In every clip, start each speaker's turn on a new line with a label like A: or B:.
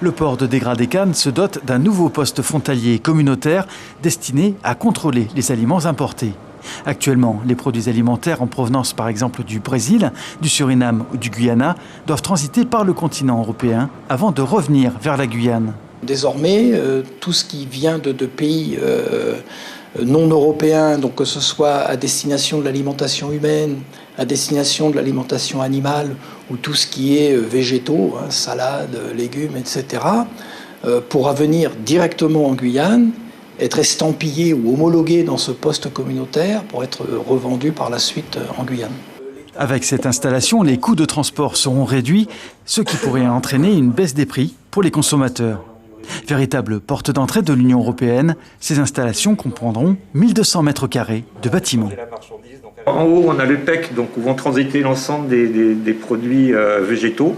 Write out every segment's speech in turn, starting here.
A: Le port de Dégradé-Cannes se dote d'un nouveau poste frontalier communautaire destiné à contrôler les aliments importés. Actuellement, les produits alimentaires en provenance par exemple du Brésil, du Suriname ou du Guyana doivent transiter par le continent européen avant de revenir vers la Guyane.
B: Désormais, tout ce qui vient de pays non européens, donc que ce soit à destination de l'alimentation humaine, à destination de l'alimentation animale ou tout ce qui est végétaux, salades, légumes, etc., pourra venir directement en Guyane, être estampillé ou homologué dans ce poste communautaire pour être revendu par la suite en Guyane.
A: Avec cette installation, les coûts de transport seront réduits, ce qui pourrait entraîner une baisse des prix pour les consommateurs. Véritable porte d'entrée de l'Union européenne, ces installations comprendront 1200 mètres carrés de bâtiments.
C: En haut, on a le PEC, donc où vont transiter l'ensemble des produits végétaux.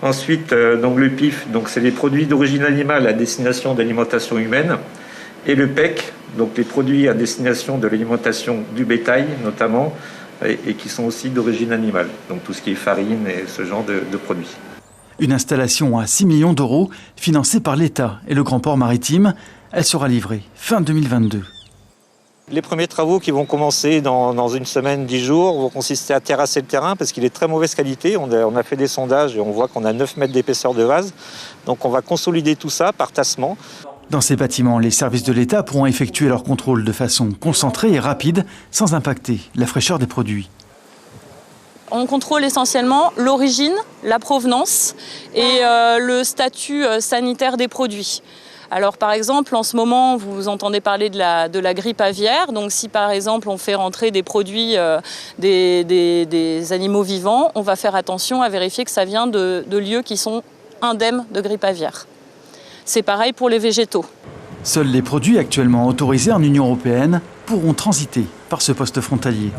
C: Ensuite, donc le PIF, donc c'est les produits d'origine animale à destination de l'alimentation humaine. Et le PEC, donc les produits à destination de l'alimentation du bétail notamment, et qui sont aussi d'origine animale. Donc tout ce qui est farine et ce genre de produits.
A: Une installation à 6 millions d'euros, financée par l'État et le Grand Port Maritime. Elle sera livrée fin 2022.
C: Les premiers travaux qui vont commencer dans une semaine, 10 jours, vont consister à terrasser le terrain parce qu'il est de très mauvaise qualité. On a fait des sondages et on voit qu'on a 9 mètres d'épaisseur de vase. Donc on va consolider tout ça par tassement.
A: Dans ces bâtiments, les services de l'État pourront effectuer leur contrôle de façon concentrée et rapide, sans impacter la fraîcheur des produits.
D: On contrôle essentiellement l'origine, la provenance et le statut sanitaire des produits. Alors par exemple, en ce moment, vous entendez parler de la grippe aviaire. Donc si par exemple on fait rentrer des produits des animaux vivants, on va faire attention à vérifier que ça vient de lieux qui sont indemnes de grippe aviaire. C'est pareil pour les végétaux.
A: Seuls les produits actuellement autorisés en Union européenne pourront transiter par ce poste frontalier.